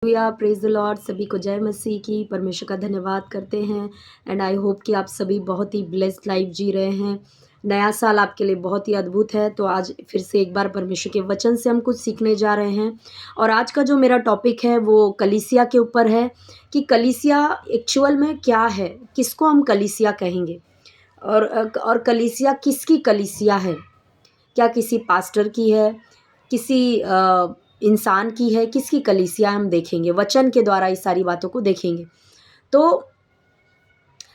Hallelujah, praise the Lord. सभी को जय मसीह की। परमेश्वर का धन्यवाद करते हैं एंड आई होप कि आप सभी बहुत ही ब्लेस्ड लाइफ जी रहे हैं। नया साल आपके लिए बहुत ही अद्भुत है। तो आज फिर से एक बार परमेश्वर के वचन से हम कुछ सीखने जा रहे हैं और आज का जो मेरा टॉपिक है वो कलीसिया के ऊपर है कि कलीसिया एक्चुअल में क्या है, किसको हम कलीसिया कहेंगे और कलीसिया किसकी कलीसिया है। क्या किसी पास्टर की है, किसी इंसान की है, किसकी कलीसिया हम देखेंगे, वचन के द्वारा इस सारी बातों को देखेंगे। तो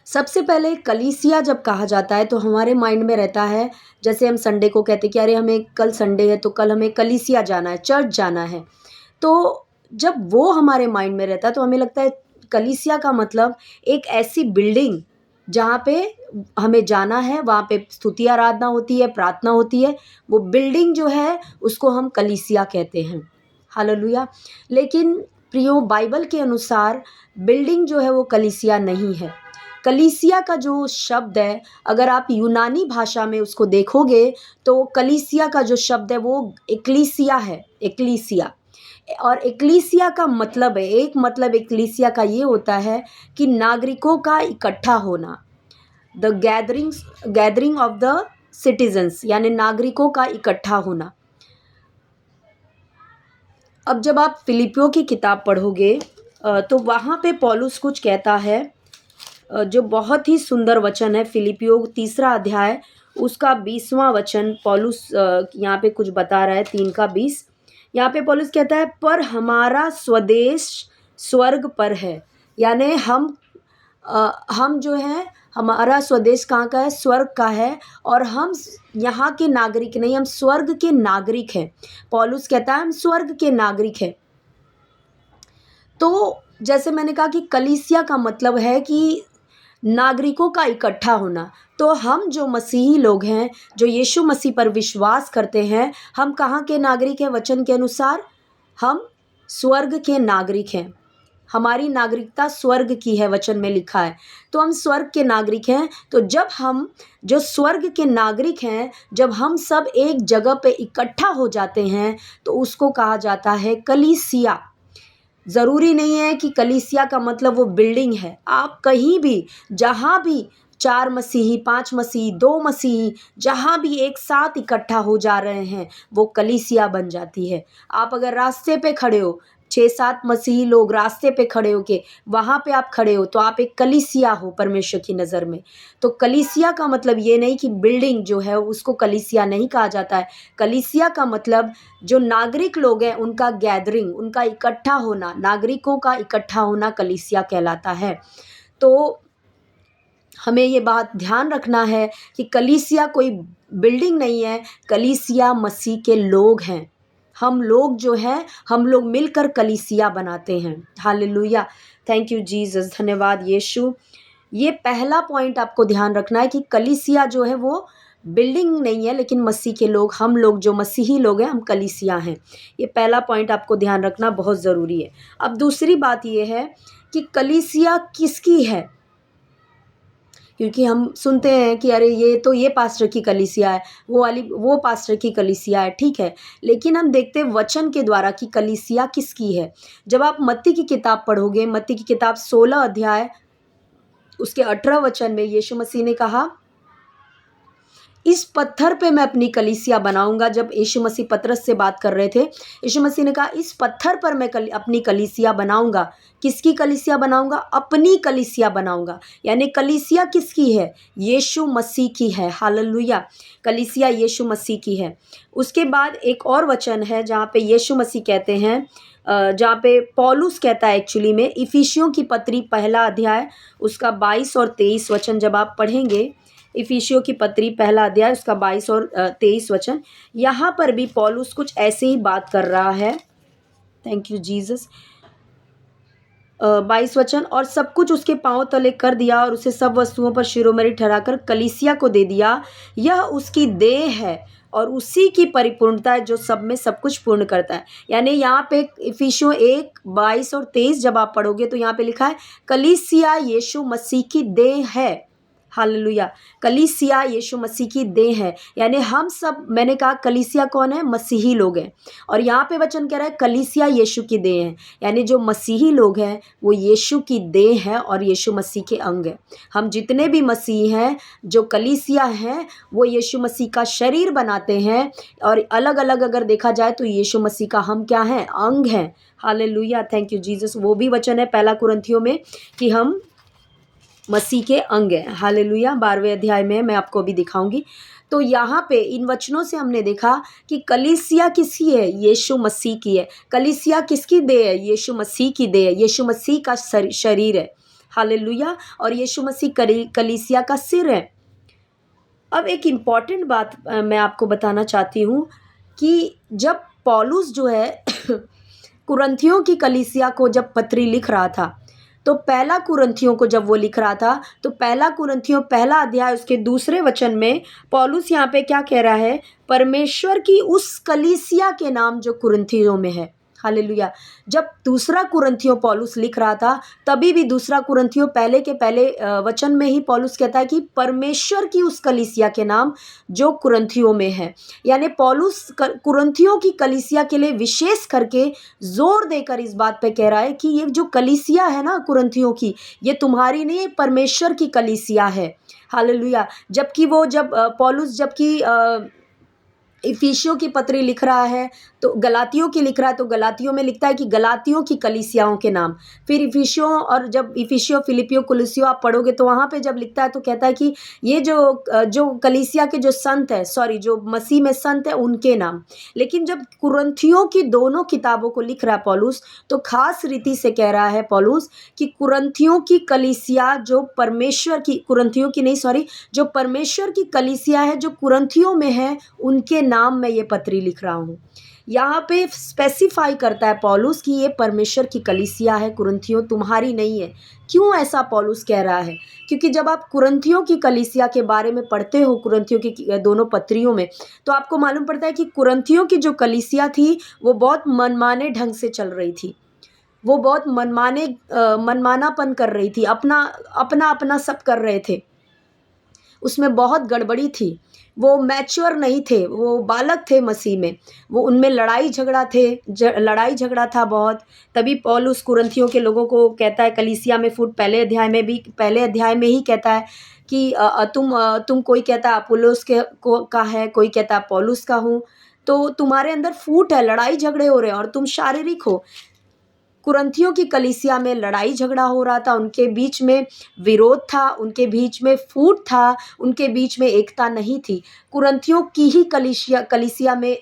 सबसे पहले कलीसिया जब कहा जाता है तो हमारे माइंड में रहता है, जैसे हम संडे को कहते हैं कि अरे हमें कल संडे है तो कल हमें कलीसिया जाना है, चर्च जाना है। तो जब वो हमारे माइंड में रहता है तो हमें लगता है कलीसिया का मतलब एक ऐसी बिल्डिंग जहाँ पे हमें जाना है, वहाँ पे स्तुति आराधना होती है, प्रार्थना होती है। वो बिल्डिंग जो है उसको हम कलीसिया कहते हैं। हालेलुया। लेकिन प्रियो, बाइबल के अनुसार बिल्डिंग जो है वो कलीसिया नहीं है। कलीसिया का जो शब्द है, अगर आप यूनानी भाषा में उसको देखोगे तो कलीसिया का जो शब्द है वो एक्लीसिया है, एक्लीसिया। और एक्लीसिया का मतलब है, एक मतलब एक्लीसिया का ये होता है कि नागरिकों का इकट्ठा होना, the gathering of the citizens, यानी नागरिकों का इकट्ठा होना। अब जब आप फिलिपियों की किताब पढ़ोगे तो वहाँ पे पौलुस कुछ कहता है जो बहुत ही सुंदर वचन है। फिलिपियों 3 अध्याय उसका 20वां वचन पौलुस यहाँ पे कुछ बता रहा है, 3 का 20। यहाँ पे पौलुस कहता है, पर हमारा स्वदेश स्वर्ग पर है। यानी हम जो हैं, हमारा स्वदेश कहाँ का है? स्वर्ग का है। और हम यहाँ के नागरिक नहीं, हम स्वर्ग के नागरिक हैं। पौलुस कहता है हम स्वर्ग के नागरिक हैं। तो जैसे मैंने कहा कि कलीसिया का मतलब है कि नागरिकों का इकट्ठा होना। तो हम जो मसीही लोग हैं, जो यीशु मसीह पर विश्वास करते हैं, हम कहाँ के नागरिक हैं? वचन के अनुसार हम स्वर्ग के नागरिक हैं। हमारी नागरिकता स्वर्ग की है, वचन में लिखा है। तो हम स्वर्ग के नागरिक हैं। तो जब हम जो स्वर्ग के नागरिक हैं, जब हम सब एक जगह पे इकट्ठा हो जाते हैं तो उसको कहा जाता है कलीसिया। ज़रूरी नहीं है कि कलीसिया का मतलब वो बिल्डिंग है। आप कहीं भी, जहाँ भी 4 मसीही, 5 मसीही, 2 मसीही जहाँ भी एक साथ इकट्ठा हो जा रहे हैं, वो कलीसिया बन जाती है। आप अगर रास्ते पे खड़े हो, 6-7 मसीही लोग रास्ते पे खड़े होके वहाँ पे आप खड़े हो तो आप एक कलीसिया हो परमेश्वर की नज़र में। तो कलीसिया का मतलब ये नहीं कि बिल्डिंग जो है उसको कलीसिया नहीं कहा जाता है। कलीसिया का मतलब जो नागरिक लोग हैं उनका गैदरिंग, उनका इकट्ठा होना, नागरिकों का इकट्ठा होना कलीसिया कहलाता है। तो हमें ये बात ध्यान रखना है कि कलीसिया कोई बिल्डिंग नहीं है, कलीसिया मसीह के लोग हैं। हम लोग जो हैं, हम लोग मिलकर कलीसिया बनाते हैं। हालेलुया, थैंक यू जीसस, धन्यवाद यीशु। ये पहला पॉइंट आपको ध्यान रखना है कि कलीसिया जो है वो बिल्डिंग नहीं है, लेकिन मसीह के लोग, हम लोग जो मसीही लोग हैं, हम कलीसिया हैं। ये पहला पॉइंट आपको ध्यान रखना बहुत ज़रूरी है। अब दूसरी बात ये है कि कलीसिया किसकी है? क्योंकि हम सुनते हैं कि अरे ये पास्टर की कलीसिया है, वो पास्टर की कलीसिया है, ठीक है। लेकिन हम देखते हैं वचन के द्वारा कि कलीसिया किसकी है। जब आप मत्ती की किताब पढ़ोगे, मत्ती की किताब 16 अध्याय उसके 18 वचन में यीशु मसीह ने कहा, इस पत्थर पे मैं अपनी कलीसिया बनाऊंगा। जब यीशु मसीह पतरस से बात कर रहे थे, यीशु मसीह ने कहा इस पत्थर पर मैं अपनी कलीसिया बनाऊंगा। किसकी कलीसिया बनाऊंगा? अपनी कलीसिया बनाऊंगा। यानी कलीसिया किसकी है? यीशु मसीह की है। हालेलुया, कलीसिया यीशु मसीह की है। उसके बाद एक और वचन है जहाँ पे यीशु मसीह कहते हैं, जहाँ पे पौलुस कहता है एक्चुअली में, इफिसियों की पत्री 1 अध्याय उसका 22 और 23 वचन जब आप पढ़ेंगे, इफिसियों की पत्री 1 अध्याय उसका 22 और 23 वचन, यहाँ पर भी पौलुस कुछ ऐसे ही बात कर रहा है। Thank you Jesus. 22 वचन, और सब कुछ उसके पांव तले कर दिया और उसे सब वस्तुओं पर शिरोमणि ठहराकर कलीसिया को दे दिया। यह उसकी देह है और उसी की परिपूर्णता है जो सब में सब कुछ पूर्ण करता है। यानी यहाँ पे इफिसियों 1:22 और 23 जब आप पढ़ोगे तो यहाँ पे लिखा है कलीसिया यीशु मसीह की देह है। हालेलुया। कलीसिया यीशु मसीह की देह है, यानी हम सब, मैंने कहा कलीसिया कौन है? मसीही लोग हैं। और यहाँ पे वचन कह रहा है कलीसिया यीशु की देह है, यानी जो मसीही लोग हैं वो यीशु की देह है और यीशु मसीह के अंग है। हम जितने भी मसीह हैं, जो कलीसिया हैं, वो यीशु मसीह का शरीर बनाते हैं। और अलग अलग अगर देखा जाए तो यीशु मसीह का हम क्या हैं? अंग हैं। Hallelujah, thank you Jesus. वो भी वचन है पहला कुरिन्थियों में कि हम मसीह के अंग हैं। हालेलुया, 12वें अध्याय में मैं आपको अभी दिखाऊंगी। तो यहाँ पे इन वचनों से हमने देखा कि कलीसिया किसकी है? यीशु मसीह की है। कलीसिया किसकी देह है? यीशु मसीह की देह है, यीशु मसीह का शरीर है। हालेलुया, और यीशु मसीह कलीसिया का सिर है। अब एक इम्पॉर्टेंट बात मैं आपको बताना चाहती हूँ कि जब पौलुस जो है कुरिन्थियों की कलीसिया को जब पत्री लिख रहा था, तो पहला कुरिन्थियों को जब वो लिख रहा था, तो पहला कुरिन्थियों पहला अध्याय उसके दूसरे वचन में पौलुस यहाँ पे क्या कह रहा है? परमेश्वर की उस कलीसिया के नाम जो कुरिन्थियों में है। हालेलुया। जब दूसरा कुरिन्थियों पौलुस लिख रहा था, तभी भी दूसरा कुरिन्थियों पहले के पहले वचन में ही पौलुस कहता है कि परमेश्वर की उस कलीसिया के नाम जो कुरिन्थियों में है। यानी पौलुस कुरिन्थियों की कलीसिया के लिए विशेष करके जोर देकर इस बात पे कह रहा है कि ये जो कलीसिया है ना कुरिन्थियों की, ये तुम्हारी नहीं, परमेश्वर की कलीसिया है। हालेलुया। जबकि वो जब पौलुस जबकि इफिसियों की पत्री लिख रहा है, तो गलातियों की लिख रहा है, तो गलातियों में लिखता है कि गलातियों की कलीसियाओं के नाम। फिर इफिसियों, और जब इफिसियों, फिलिपियों, कुलुसियों आप पढ़ोगे तो वहाँ पे जब लिखता है तो कहता है कि ये जो कलीसिया के जो संत है, सॉरी जो मसीह में संत है, उनके नाम। लेकिन जब कुरिन्थियों की दोनों किताबों को लिख रहा है पौलुस, तो खास रीति से कह रहा है पौलुस कि कुरिन्थियों की कलीसिया जो परमेश्वर की, कुरिन्थियों की नहीं सॉरी, जो परमेश्वर की कलीसिया है जो कुरिन्थियों में है, उनके नाम मैं ये पत्री लिख रहा हूँ। यहाँ पे स्पेसिफाई करता है पौलुस कि ये परमेश्वर की कलीसिया है, कुरिन्थियों तुम्हारी नहीं है। क्यों ऐसा पौलुस कह रहा है? क्योंकि जब आप कुरिन्थियों की कलीसिया के बारे में पढ़ते हो, कुरिन्थियों की दोनों पत्रियों में, तो आपको मालूम पड़ता है कि कुरिन्थियों की जो कलीसिया थी वो बहुत मनमाने ढंग से चल रही थी। वो बहुत मनमानापन कर रही थी, अपना अपना अपना सब कर रहे थे। उसमें बहुत गड़बड़ी थी। वो मैच्योर नहीं थे, वो बालक थे मसीह में। वो उनमें लड़ाई झगड़ा था बहुत। तभी पौलुस कुरिन्थियों के लोगों को कहता है कलीसिया में फूट, पहले अध्याय में ही कहता है कि तुम, कोई कहता है अपुल्लोस का है, कोई कहता है पौलुस का हूँ। तो तुम्हारे अंदर फूट है, लड़ाई झगड़े हो रहे हैं और तुम शारीरिक हो। कुरिन्थियों की कलीसिया में लड़ाई झगड़ा हो रहा था, उनके बीच में विरोध था, उनके बीच में फूट था, उनके बीच में एकता नहीं थी। कुरिन्थियों की ही कलीसिया में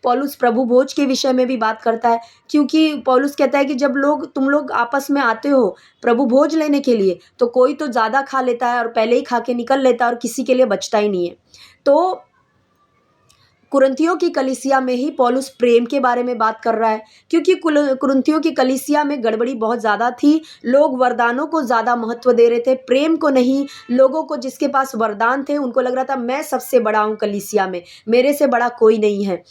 पौलुस प्रभु भोज के विषय में भी बात करता है, क्योंकि पौलुस कहता है कि जब तुम लोग आपस में आते हो प्रभु भोज लेने के लिए, तो कोई तो ज़्यादा खा लेता है और पहले ही खा के निकल लेता है और किसी के लिए बचता ही नहीं है। तो कुरिन्थियों की कलीसिया में ही पौलुस प्रेम के बारे में बात कर रहा है, क्योंकि कुरिन्थियों की कलीसिया में गड़बड़ी बहुत ज़्यादा थी। लोग वरदानों को ज़्यादा महत्व दे रहे थे, प्रेम को नहीं। लोगों को जिसके पास वरदान थे उनको लग रहा था मैं सबसे बड़ा हूँ कलीसिया में, मेरे से बड़ा कोई नहीं है।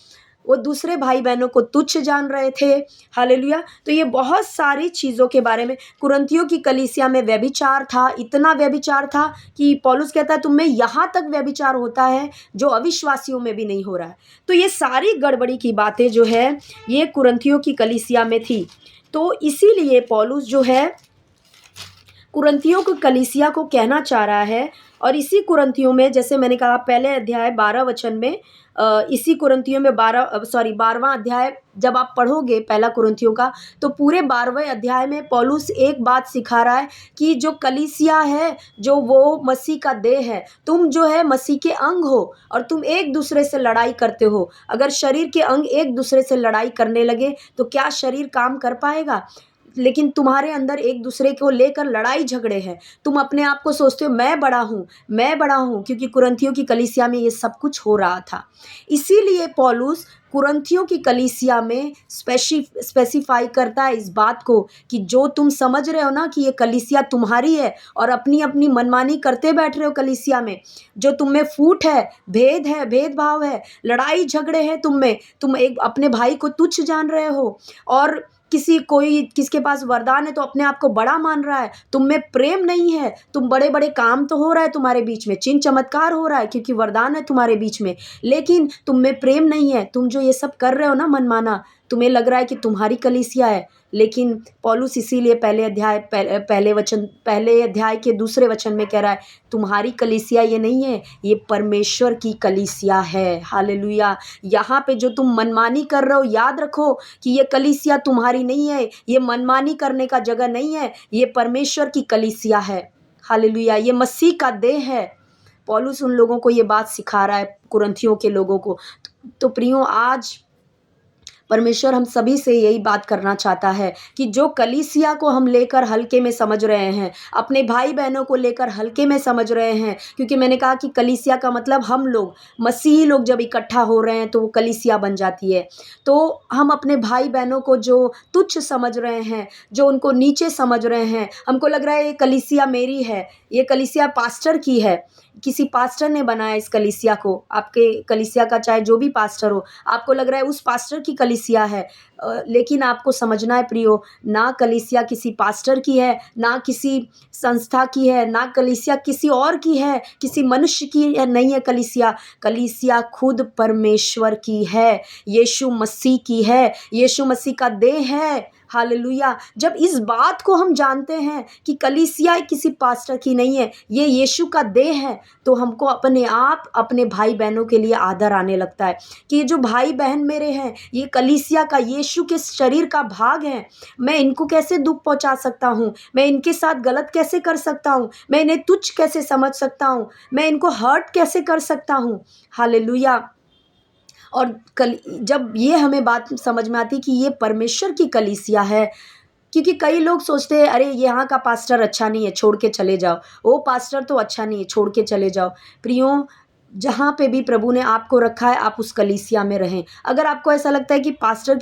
वो दूसरे भाई बहनों को तुच्छ जान रहे थे। हालेलुया। तो ये बहुत सारी चीज़ों के बारे में, कुरिन्थियों की कलीसिया में व्यभिचार था, इतना व्यभिचार था कि पौलुस कहता है तुम में यहाँ तक व्यभिचार होता है जो अविश्वासियों में भी नहीं हो रहा है। तो ये सारी गड़बड़ी की बातें जो है ये कुरिन्थियों की कलीसिया में थी। तो इसीलिए पौलुस जो है कुरिन्थियों को कलीसिया को कहना चाह रहा है। और इसी कुरिन्थियों में, जैसे मैंने कहा पहले अध्याय 12 वचन में, इसी कुरिन्थियों में 12वां अध्याय जब आप पढ़ोगे पहला कुरिन्थियों का, तो पूरे 12वें अध्याय में पौलुस एक बात सिखा रहा है कि जो कलीसिया है, जो वो मसीह का देह है, तुम जो है मसीह के अंग हो और तुम एक दूसरे से लड़ाई करते हो। अगर शरीर के अंग एक दूसरे से लड़ाई करने लगे तो क्या शरीर काम कर पाएगा? लेकिन तुम्हारे अंदर एक दूसरे को लेकर लड़ाई झगड़े हैं। तुम अपने आप को सोचते हो मैं बड़ा हूँ, क्योंकि कुरिन्थियों की कलीसिया में ये सब कुछ हो रहा था। इसीलिए पौलुस कुरिन्थियों की कलीसिया में स्पेसिफाई करता है इस बात को कि जो तुम समझ रहे हो ना कि ये कलीसिया तुम्हारी है और अपनी अपनी मनमानी करते बैठ रहे हो कलीसिया में, जो तुम में फूट है, भेदभाव है, लड़ाई झगड़े हैं तुम में, तुम एक अपने भाई को तुच्छ जान रहे हो और किसी कोई किसके पास वरदान है तो अपने आप को बड़ा मान रहा है, तुम में प्रेम नहीं है। तुम बड़े बड़े काम तो हो रहा है तुम्हारे बीच में, चिन्ह चमत्कार हो रहा है क्योंकि वरदान है तुम्हारे बीच में, लेकिन तुम में प्रेम नहीं है। तुम जो ये सब कर रहे हो ना मनमाना, तुम्हें लग रहा है कि तुम्हारी कलीसिया है, लेकिन पौलुस इसीलिए पहले अध्याय के दूसरे वचन में कह रहा है, तुम्हारी कलीसिया ये नहीं है, ये परमेश्वर की कलीसिया है। हालेलुया। यहाँ पे जो तुम मनमानी कर रहे हो, याद रखो कि ये कलीसिया तुम्हारी नहीं है, ये मनमानी करने का जगह नहीं है, ये परमेश्वर की कलीसिया है। हालेलुया। ये मसीह का देह है। पौलुस उन लोगों को ये बात सिखा रहा है, कुरिन्थियों के लोगों को। तो प्रियो, आज परमेश्वर हम सभी से यही बात करना चाहता है कि जो कलीसिया को हम लेकर हल्के में समझ रहे हैं, अपने भाई बहनों को लेकर हल्के में समझ रहे हैं, क्योंकि मैंने कहा कि कलीसिया का मतलब हम लोग, मसीही लोग जब इकट्ठा हो रहे हैं तो वो कलीसिया बन जाती है। तो हम अपने भाई बहनों को जो तुच्छ समझ रहे हैं, जो उनको नीचे समझ रहे हैं, हमको लग रहा है ये कलीसिया मेरी है, ये कलीसिया पास्टर की है, किसी पास्टर ने बनाया इस कलीसिया को, आपके कलीसिया का चाहे जो भी पास्टर हो, आपको लग रहा है उस पास्टर की कलीसिया है। लेकिन आपको समझना है प्रियो, ना कलीसिया किसी पास्टर की है, ना किसी संस्था की है, ना कलीसिया किसी और की है, किसी मनुष्य की नहीं है। कलीसिया कलीसिया खुद परमेश्वर की है, यीशु मसीह की है, यीशु मसीह का देह है। हालेलुया। जब इस बात को हम जानते हैं कि कलीसिया किसी पास्टर की नहीं है, ये यीशु का देह है, तो हमको अपने आप अपने भाई बहनों के लिए आदर आने लगता है कि ये जो भाई बहन मेरे हैं, ये कलीसिया का, यीशु के शरीर का भाग है। मैं इनको कैसे दुख पहुंचा सकता हूँ, मैं इनके साथ गलत कैसे कर सकता हूँ, मैं इन्हें तुच्छ कैसे समझ सकता हूँ, मैं इनको हर्ट कैसे कर सकता हूँ। हालेलुया। और जब ये हमें बात समझ में आती कि ये परमेश्वर की कलीसिया है, क्योंकि कई लोग सोचते हैं अरे यहाँ का पास्टर अच्छा नहीं है, छोड़ के चले जाओ, वो पास्टर तो अच्छा नहीं है, छोड़ के चले जाओ। प्रियो, जहाँ पे भी प्रभु ने आपको रखा है, आप उस कलीसिया में रहें। अगर आपको ऐसा लगता है कि पास्टर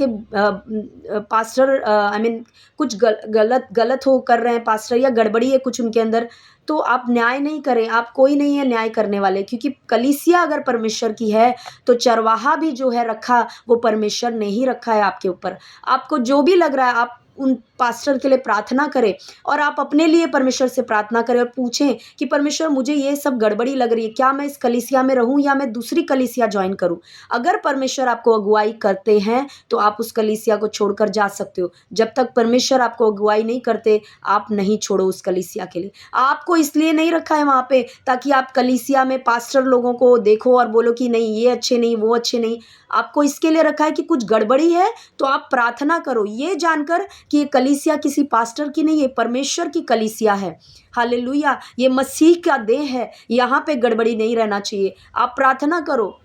आई मीन कुछ गलत हो कर रहे हैं पास्टर, या गड़बड़ी है कुछ उनके अंदर, तो आप न्याय नहीं करें। आप कोई नहीं है न्याय करने वाले, क्योंकि कलीसिया अगर परमेश्वर की है तो चरवाहा भी जो है रखा, वो परमेश्वर ने ही रखा है आपके ऊपर। आपको जो भी लग रहा है, आप उन पास्टर के लिए प्रार्थना करें, और आप अपने लिए परमेश्वर से प्रार्थना करें और पूछें कि परमेश्वर, मुझे ये सब गड़बड़ी लग रही है, क्या मैं इस कलीसिया में रहूं या मैं दूसरी कलीसिया ज्वाइन करूं। अगर परमेश्वर आपको अगुवाई करते हैं तो आप उस कलीसिया को छोड़कर जा सकते हो। जब तक परमेश्वर आपको अगुवाई नहीं करते, आप नहीं छोड़ो उस कलीसिया के लिए। आपको इसलिए नहीं रखा है वहाँ पे ताकि आप कलीसिया में पास्टर लोगों को देखो और बोलो कि नहीं ये अच्छे नहीं, वो अच्छे नहीं। आपको इसके लिए रखा है कि कुछ गड़बड़ी है तो आप प्रार्थना करो, ये जानकर कि ये कलीसिया किसी पास्टर की नहीं है, परमेश्वर की कलीसिया है। हालेलुया। ये मसीह का देह है, यहाँ पे गड़बड़ी नहीं रहना चाहिए। आप प्रार्थना करो,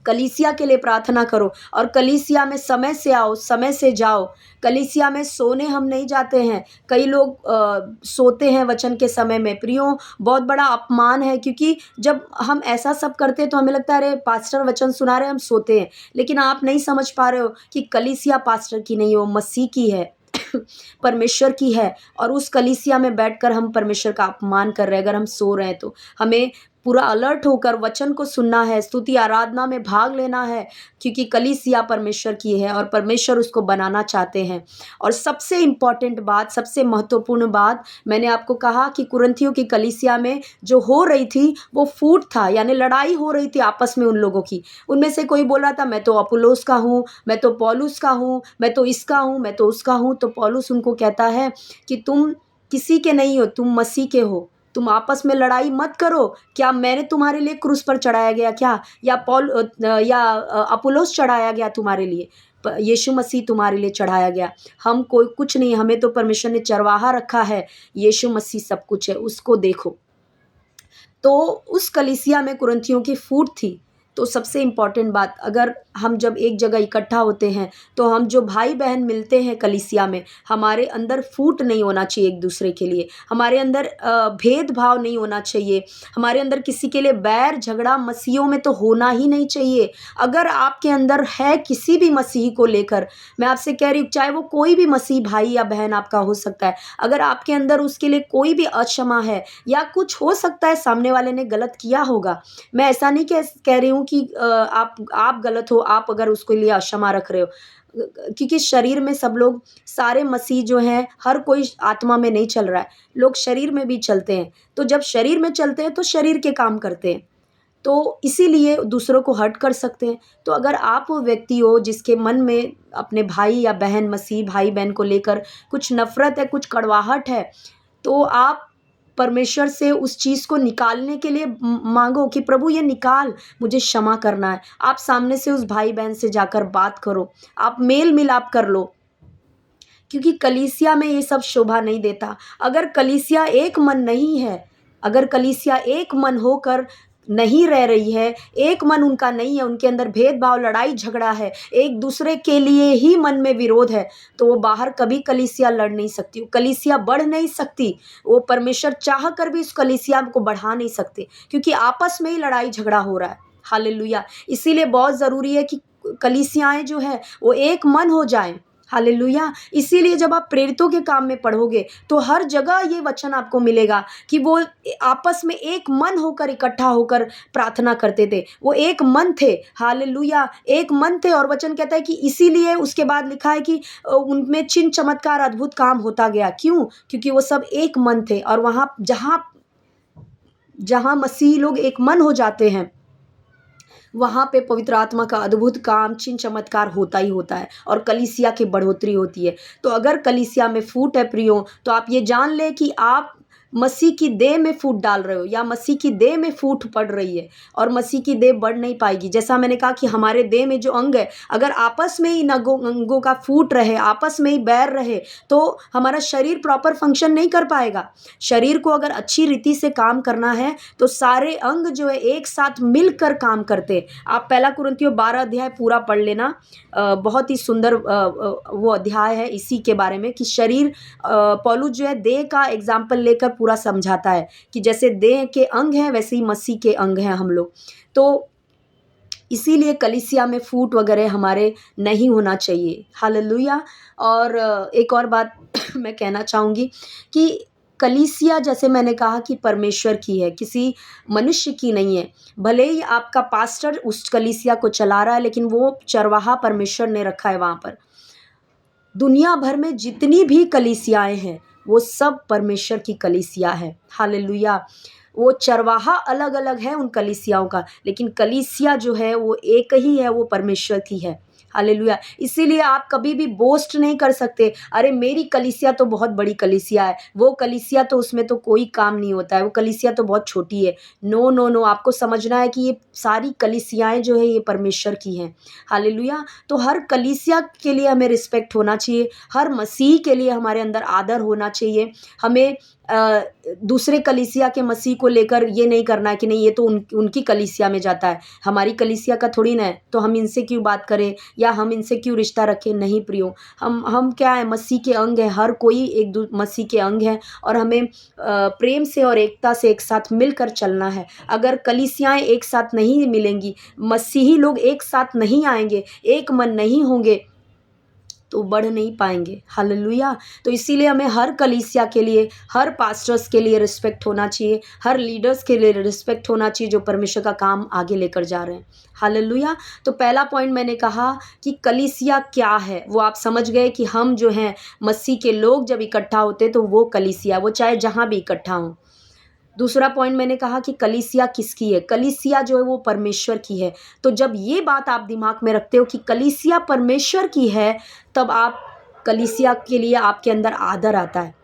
कलीसिया के लिए प्रार्थना करो, और कलीसिया में समय से आओ, समय से जाओ। कलीसिया में सोने हम नहीं जाते हैं। कई लोग सोते हैं वचन के समय में। प्रियो, बहुत बड़ा अपमान है, क्योंकि जब हम ऐसा सब करते हैं तो हमें लगता है अरे पास्टर वचन सुना रहे, हम सोते हैं। लेकिन आप नहीं समझ पा रहे हो कि कलीसिया पास्टर की नहीं है, वो मसीह की है, परमेश्वर की है। और उस कलीसिया में बैठकर हम परमेश्वर का अपमान कर रहे हैं। अगर हम सो रहे हैं तो हमें पूरा अलर्ट होकर वचन को सुनना है, स्तुति आराधना में भाग लेना है, क्योंकि कलीसिया परमेश्वर की है और परमेश्वर उसको बनाना चाहते हैं। और सबसे इम्पॉर्टेंट बात, सबसे महत्वपूर्ण बात, मैंने आपको कहा कि कुरिन्थियों की कलीसिया में जो हो रही थी वो फूट था, यानी लड़ाई हो रही थी आपस में उन लोगों की। उनमें से कोई बोल रहा था मैं तो अपुल्लोस का हूँ, मैं तो पौलुस का हूँ, मैं तो इसका हूँ, मैं तो उसका हूँ। तो पौलुस उनको कहता है कि तुम किसी के नहीं हो, तुम मसीह के हो। तुम आपस में लड़ाई मत करो। क्या मैंने तुम्हारे लिए क्रूस पर चढ़ाया गया क्या, या अपुल्लोस चढ़ाया गया तुम्हारे लिए? यीशु मसीह तुम्हारे लिए चढ़ाया गया। हम कोई कुछ नहीं, हमें तो परमेश्वर ने चरवाहा रखा है। यीशु मसीह सब कुछ है, उसको देखो। तो उस कलीसिया में कुरिन्थियों की फूट थी। तो सबसे इम्पॉर्टेंट बात, अगर हम जब एक जगह इकट्ठा होते हैं तो हम जो भाई बहन मिलते हैं कलीसिया में, हमारे अंदर फूट नहीं होना चाहिए एक दूसरे के लिए, हमारे अंदर भेदभाव नहीं होना चाहिए, हमारे अंदर किसी के लिए बैर झगड़ा मसीहों में तो होना ही नहीं चाहिए। अगर आपके अंदर है किसी भी मसीही को लेकर, मैं आपसे कह रही हूँ, चाहे वो कोई भी मसीह भाई या बहन आपका हो सकता है, अगर आपके अंदर उसके लिए कोई भी अक्षमा है, या कुछ हो सकता है सामने वाले ने गलत किया होगा, मैं ऐसा नहीं कह रही हूँ कि आप गलत हो, आप अगर उसके लिए क्षमा रख रहे हो, क्योंकि शरीर में सब लोग, सारे मसीह जो हैं, हर कोई आत्मा में नहीं चल रहा है, लोग शरीर में भी चलते हैं। तो जब शरीर में चलते हैं तो शरीर के काम करते हैं, तो इसीलिए दूसरों को हर्ट कर सकते हैं। तो अगर आप वो व्यक्ति हो जिसके मन में अपने भाई या बहन, मसीह भाई बहन को लेकर कुछ नफ़रत है, कुछ कड़वाहट है, तो आप परमेश्वर से उस चीज़ को निकालने के लिए मांगो कि प्रभु ये निकाल, मुझे क्षमा करना है। आप सामने से उस भाई बहन से जाकर बात करो, आप मेल मिलाप कर लो, क्योंकि कलीसिया में ये सब शोभा नहीं देता। अगर कलीसिया एक मन नहीं है, अगर कलीसिया एक मन होकर नहीं रह रही है, एक मन उनका नहीं है, उनके अंदर भेदभाव, लड़ाई झगड़ा है, एक दूसरे के लिए ही मन में विरोध है, तो वो बाहर कभी कलीसिया लड़ नहीं सकती, वो कलीसिया बढ़ नहीं सकती, वो परमेश्वर चाह कर भी उस कलीसिया को बढ़ा नहीं सकते, क्योंकि आपस में ही लड़ाई झगड़ा हो रहा है। हालेलुया। इसीलिए बहुत ज़रूरी है कि कलीसियाएँ जो है वो एक मन हो जाएं। हालेलुया। इसीलिए जब आप प्रेरितों के काम में पढ़ोगे तो हर जगह ये वचन आपको मिलेगा कि वो आपस में एक मन होकर, इकट्ठा होकर प्रार्थना करते थे, वो एक मन थे। हालेलुया। एक मन थे, और वचन कहता है कि इसीलिए उसके बाद लिखा है कि उनमें चिन्ह चमत्कार अद्भुत काम होता गया। क्यों? क्योंकि वो सब एक मन थे, और वहाँ जहाँ जहाँ मसीही लोग एक मन हो जाते हैं, वहाँ पे पवित्र आत्मा का अद्भुत काम, चिन्ह चमत्कार होता ही होता है, और कलीसिया की बढ़ोतरी होती है। तो अगर कलीसिया में फूट है प्रियो, तो आप ये जान ले कि आप मसीह की देह में फूट डाल रहे हो, या मसीह की देह में फूट पड़ रही है, और मसीह की देह बढ़ नहीं पाएगी। जैसा मैंने कहा कि हमारे देह में जो अंग है, अगर आपस में ही अंगों का फूट रहे, आपस में ही बैर रहे, तो हमारा शरीर प्रॉपर फंक्शन नहीं कर पाएगा। शरीर को अगर अच्छी रीति से काम करना है तो सारे अंग जो है एक साथ मिलकर काम करते हैं। आप पहला कुरिन्थियों 12 अध्याय पूरा पढ़ लेना, बहुत ही सुंदर वो अध्याय है इसी के बारे में, कि शरीर, पौलुस जो है देह का एग्जाम्पल लेकर पूरा समझाता है कि जैसे देह के अंग हैं वैसे ही मसीह के अंग हैं हम लोग। तो इसीलिए कलीसिया में फूट वगैरह हमारे नहीं होना चाहिए। हालेलुया। और एक और बात मैं कहना चाहूँगी कि कलीसिया, जैसे मैंने कहा, कि परमेश्वर की है, किसी मनुष्य की नहीं है। भले ही आपका पास्टर उस कलीसिया को चला रहा है, लेकिन वो चरवाहा परमेश्वर ने रखा है वहाँ पर। दुनिया भर में जितनी भी कलीसियाएँ हैं, वो सब परमेश्वर की कलीसिया है। हालेलुया। वो चरवाहा अलग-अलग है उन कलीसियाओं का, लेकिन कलीसिया जो है वो एक ही है, वो परमेश्वर की है। हालेलुया। इसीलिए आप कभी भी बोस्ट नहीं कर सकते, अरे मेरी कलीसिया तो बहुत बड़ी कलीसिया है, वो कलीसिया तो उसमें तो कोई काम नहीं होता है, वो कलीसिया तो बहुत छोटी है। नो, नो, नो, आपको समझना है कि ये सारी कलीसियाएँ जो है ये परमेश्वर की हैं। हालेलुया। तो हर कलीसिया के लिए हमें रिस्पेक्ट होना चाहिए, हर मसीह के लिए हमारे अंदर आदर होना चाहिए। हमें दूसरे कलीसिया के मसीह को लेकर ये नहीं करना है कि नहीं ये तो उनकी कलीसिया में जाता है, हमारी कलीसिया का थोड़ी ना है, तो हम इनसे क्यों बात करें या हम इनसे क्यों रिश्ता रखें। नहीं प्रियो, हम क्या है, मसीह के अंग हैं, हर कोई मसीह के अंग है, और हमें प्रेम से और एकता से एक साथ मिलकर चलना है। अगर कलीसियाएँ एक साथ नहीं मिलेंगी, मसीही लोग एक साथ नहीं आएंगे, एक मन नहीं होंगे, तो बढ़ नहीं पाएंगे। हालेलुया। तो इसीलिए हमें हर कलीसिया के लिए, हर पास्टर्स के लिए रिस्पेक्ट होना चाहिए, हर लीडर्स के लिए रिस्पेक्ट होना चाहिए जो परमेश्वर का काम आगे लेकर जा रहे हैं। हालेलुया। तो पहला पॉइंट मैंने कहा कि कलीसिया क्या है, वो आप समझ गए कि हम जो हैं मसीह के लोग जब इकट्ठा होते तो वो कलीसिया, वो चाहे जहाँ भी इकट्ठा हों। दूसरा पॉइंट मैंने कहा कि कलीसिया किसकी है, कलीसिया जो है वो परमेश्वर की है। तो जब ये बात आप दिमाग में रखते हो कि कलीसिया परमेश्वर की है, तब आप कलीसिया के लिए आपके अंदर आदर आता है।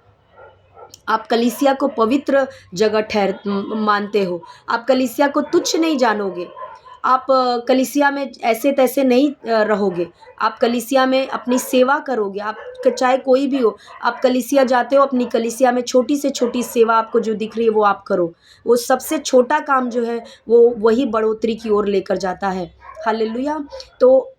आप कलीसिया को पवित्र जगह मानते हो, आप कलीसिया को तुच्छ नहीं जानोगे। आप कलीसिया में ऐसे तैसे नहीं रहोगे, आप कलीसिया में अपनी सेवा करोगे। आप चाहे कोई भी हो, आप कलीसिया जाते हो, अपनी कलीसिया में छोटी से छोटी सेवा आपको जो दिख रही है वो आप करो। वो सबसे छोटा काम जो है वो वही बढ़ोतरी की ओर लेकर जाता है। हालेलुया। तो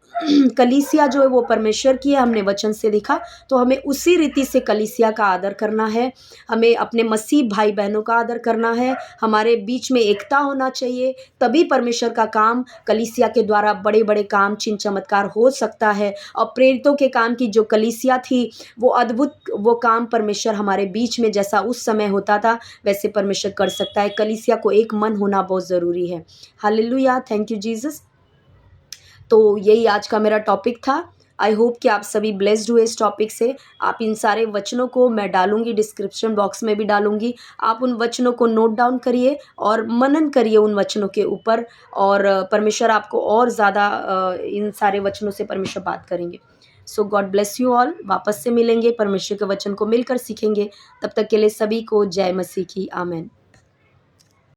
कलीसिया जो है वो परमेश्वर की है, हमने वचन से देखा, तो हमें उसी रीति से कलीसिया का आदर करना है। हमें अपने मसीह भाई बहनों का आदर करना है, हमारे बीच में एकता होना चाहिए, तभी परमेश्वर का काम, कलीसिया के द्वारा बड़े बड़े काम, चिन्ह चमत्कार हो सकता है। और प्रेरितों के काम की जो कलीसिया थी, वो अद्भुत वो काम परमेश्वर हमारे बीच में जैसा उस समय होता था वैसे परमेश्वर कर सकता है। कलीसिया को एक मन होना बहुत ज़रूरी है। हालेलुया। Thank you Jesus. तो यही आज का मेरा टॉपिक था। आई होप कि आप सभी ब्लेस्ड हुए इस टॉपिक से। आप इन सारे वचनों को मैं डालूंगी, डिस्क्रिप्शन बॉक्स में भी डालूंगी। आप उन वचनों को नोट डाउन करिए और मनन करिए उन वचनों के ऊपर, और परमेश्वर आपको और ज़्यादा इन सारे वचनों से परमेश्वर बात करेंगे। सो गॉड ब्लेस यू ऑल। वापस से मिलेंगे, परमेश्वर के वचन को मिलकर सीखेंगे। तब तक के लिए सभी को जय मसीह की। आमेन।